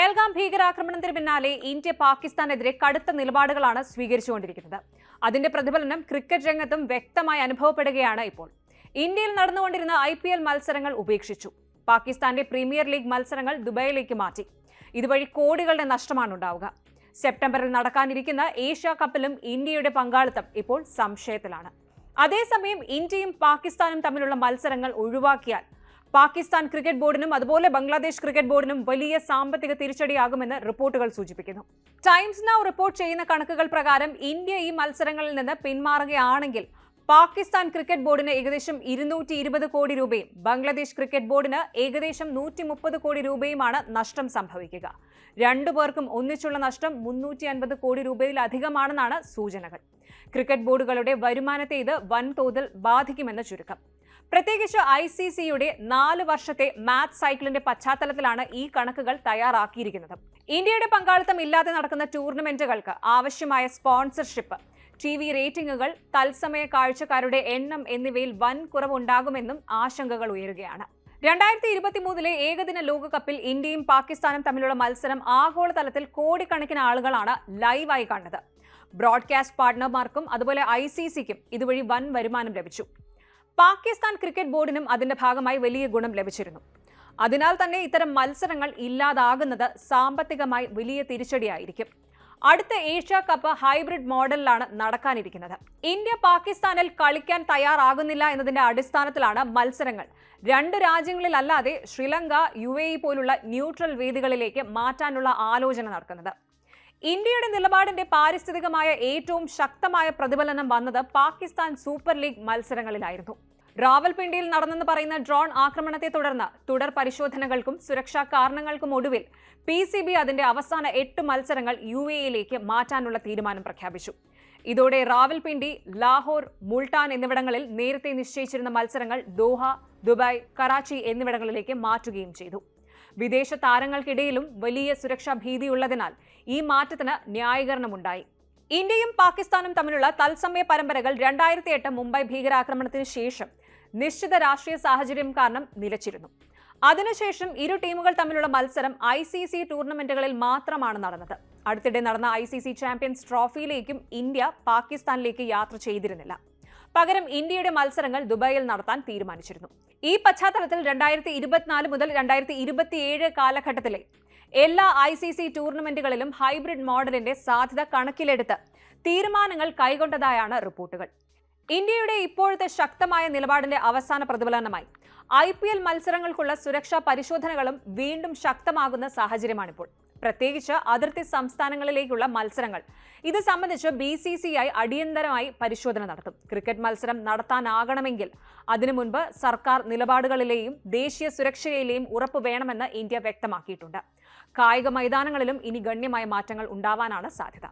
പഹൽഗാം ഭീകരാക്രമണത്തിന് പിന്നാലെ ഇന്ത്യ പാകിസ്ഥാനെതിരെ കടുത്ത നിലപാടുകളാണ് സ്വീകരിച്ചുകൊണ്ടിരിക്കുന്നത്. അതിന്റെ പ്രതിഫലനം ക്രിക്കറ്റ് രംഗത്തും വ്യക്തമായി അനുഭവപ്പെടുകയാണ് ഇപ്പോൾ. ഇന്ത്യയിൽ നടന്നുകൊണ്ടിരുന്ന IPL മത്സരങ്ങൾ ഉപേക്ഷിച്ചു. പാകിസ്ഥാന്റെ പ്രീമിയർ ലീഗ് മത്സരങ്ങൾ ദുബൈയിലേക്ക് മാറ്റി. ഇതുവഴി കോടികളുടെ നഷ്ടമാണ് ഉണ്ടാവുക. സെപ്റ്റംബറിൽ നടക്കാനിരിക്കുന്ന ഏഷ്യ കപ്പിലും ഇന്ത്യയുടെ പങ്കാളിത്തം ഇപ്പോൾ സംശയത്തിലാണ്. അതേസമയം ഇന്ത്യയും പാകിസ്ഥാനും തമ്മിലുള്ള മത്സരങ്ങൾ ഒഴിവാക്കിയാൽ പാകിസ്ഥാൻ ക്രിക്കറ്റ് ബോർഡിനും അതുപോലെ ബംഗ്ലാദേശ് ക്രിക്കറ്റ് ബോർഡിനും വലിയ സാമ്പത്തിക തിരിച്ചടിയാകുമെന്ന് റിപ്പോർട്ടുകൾ സൂചിപ്പിക്കുന്നു. ടൈംസ് നൗ റിപ്പോർട്ട് ചെയ്യുന്ന കണക്കുകൾ പ്രകാരം ഇന്ത്യ ഈ മത്സരങ്ങളിൽ നിന്ന് പിന്മാറുകയാണെങ്കിൽ പാകിസ്ഥാൻ ക്രിക്കറ്റ് ബോർഡിന് ഏകദേശം 220 കോടി രൂപയും ബംഗ്ലാദേശ് ക്രിക്കറ്റ് ബോർഡിന് ഏകദേശം 130 കോടി രൂപയുമാണ് നഷ്ടം സംഭവിക്കുക. രണ്ടുപേർക്കും ഒന്നിച്ചുള്ള നഷ്ടം 350 കോടി രൂപയിലധികമാണെന്നാണ് സൂചനകൾ. ക്രിക്കറ്റ് ബോർഡുകളുടെ വരുമാനത്തെ ഇത് വൻതോതിൽ ബാധിക്കുമെന്ന് ചുരുക്കം. പ്രത്യേകിച്ച് ICCയുടെ 4 വർഷത്തെ മാച്ച് സൈക്കിളിന്റെ പശ്ചാത്തലത്തിലാണ് ഈ കണക്കുകൾ തയ്യാറാക്കിയിരിക്കുന്നത്. ഇന്ത്യയുടെ പങ്കാളിത്തം ഇല്ലാതെ നടക്കുന്ന ടൂർണമെന്റുകൾക്ക് ആവശ്യമായ സ്പോൺസർഷിപ്പ്, TV റേറ്റിംഗുകൾ, തത്സമയ കാഴ്ചക്കാരുടെ എണ്ണം എന്നിവയിൽ വൻ കുറവുണ്ടാകുമെന്നും ആശങ്കകൾ ഉയരുകയാണ്. 2023 ഏകദിന ലോകകപ്പിൽ ഇന്ത്യയും പാകിസ്ഥാനും തമ്മിലുള്ള മത്സരം ആഗോളതലത്തിൽ കോടിക്കണക്കിന് ആളുകളാണ് ലൈവായി കണ്ടത്. ബ്രോഡ്കാസ്റ്റ് പാർട്ട്ണർമാർക്കും അതുപോലെ ICCക്കും ഇതുവഴി വൻ വരുമാനം ലഭിച്ചു. പാകിസ്ഥാൻ ക്രിക്കറ്റ് ബോർഡിനും അതിന്റെ ഭാഗമായി വലിയ ഗുണം ലഭിച്ചിരുന്നു. അതിനാൽ തന്നെ ഇത്തരം മത്സരങ്ങൾ ഇല്ലാതാകുന്നത് സാമ്പത്തികമായി വലിയ തിരിച്ചടിയായിരിക്കും. അടുത്ത ഏഷ്യ കപ്പ് ഹൈബ്രിഡ് മോഡലിലാണ് നടക്കാനിരിക്കുന്നത്. ഇന്ത്യ പാകിസ്ഥാനിൽ കളിക്കാൻ തയ്യാറാകുന്നില്ല എന്നതിന്റെ അടിസ്ഥാനത്തിലാണ് മത്സരങ്ങൾ 2 രാജ്യങ്ങളിലല്ലാതെ ശ്രീലങ്ക, UAE പോലുള്ള ന്യൂട്രൽ വേദികളിലേക്ക് മാറ്റാനുള്ള ആലോചന നടക്കുന്നത്. ഇന്ത്യയുടെ നിലപാടിന്റെ പാരിസ്ഥിതികമായ ഏറ്റവും ശക്തമായ പ്രതിഫലനം വന്നത് പാകിസ്ഥാൻ സൂപ്പർ ലീഗ് മത്സരങ്ങളിലായിരുന്നു. റാവൽപിണ്ടിയിൽ നടന്നെന്ന് പറയുന്ന ഡ്രോൺ ആക്രമണത്തെ തുടർന്ന് തുടർ പരിശോധനകൾക്കും സുരക്ഷാ കാരണങ്ങൾക്കും ഒടുവിൽ PCB അതിന്റെ അവസാന 8 മത്സരങ്ങൾ UAEയിലേക്ക് മാറ്റാനുള്ള തീരുമാനം പ്രഖ്യാപിച്ചു. ഇതോടെ റാവൽപിണ്ടി, ലാഹോർ, മുൾട്ടാൻ എന്നിവിടങ്ങളിൽ നേരത്തെ നിശ്ചയിച്ചിരുന്ന മത്സരങ്ങൾ ദോഹ, ദുബായ്, കറാച്ചി എന്നിവിടങ്ങളിലേക്ക് മാറ്റുകയും ചെയ്തു. വിദേശ താരങ്ങൾക്കിടയിലും വലിയ സുരക്ഷാ ഭീതിയുള്ളതിനാൽ ഈ മാറ്റത്തിന് ന്യായീകരണമുണ്ടായി. ഇന്ത്യയും പാകിസ്ഥാനും തമ്മിലുള്ള തത്സമയ പരമ്പരകൾ 2008 മുംബൈ ഭീകരാക്രമണത്തിന് ശേഷം നിശ്ചിത രാഷ്ട്രീയ സാഹചര്യം കാരണം നിലച്ചിരുന്നു. അതിനുശേഷം ഇരു ടീമുകൾ തമ്മിലുള്ള മത്സരം ICC ടൂർണമെന്റുകളിൽ മാത്രമാണ് നടന്നത്. അടുത്തിടെ നടന്ന ICC ചാമ്പ്യൻസ് ട്രോഫിയിലേക്കും ഇന്ത്യ പാകിസ്ഥാനിലേക്ക് യാത്ര ചെയ്തിരുന്നില്ല. പകരം ഇന്ത്യയുടെ മത്സരങ്ങൾ ദുബായിൽ നടത്താൻ തീരുമാനിച്ചിരുന്നു. ഈ പശ്ചാത്തലത്തിൽ 2024 മുതൽ 2027 കാലഘട്ടത്തിലെ എല്ലാ ICC ടൂർണമെന്റുകളിലും ഹൈബ്രിഡ് മോഡലിന്റെ സാധ്യത കണക്കിലെടുത്ത് തീരുമാനങ്ങൾ കൈക്കൊണ്ടതായാണ് റിപ്പോർട്ടുകൾ. ഇന്ത്യയുടെ ഇപ്പോഴത്തെ ശക്തമായ നിലപാടിന്റെ അവസാന പ്രതിഫലനമായി IPL മത്സരങ്ങൾക്കുള്ള സുരക്ഷാ പരിശോധനകളും വീണ്ടും ശക്തമാകുന്ന സാഹചര്യമാണിപ്പോൾ. പ്രത്യേകിച്ച് അതിർത്തി സംസ്ഥാനങ്ങളിലേക്കുള്ള മത്സരങ്ങൾ. ഇത് സംബന്ധിച്ച് BCCI അടിയന്തരമായി പരിശോധന നടത്തും. ക്രിക്കറ്റ് മത്സരം നടത്താനാകണമെങ്കിൽ അതിനു മുൻപ് സർക്കാർ നിലപാടുകളിലെയും ദേശീയ സുരക്ഷയിലെയും ഉറപ്പ് വേണമെന്ന് ഇന്ത്യ വ്യക്തമാക്കിയിട്ടുണ്ട്. കായിക മൈതാനങ്ങളിലും ഇനി ഗണ്യമായ മാറ്റങ്ങൾ ഉണ്ടാവാനാണ് സാധ്യത.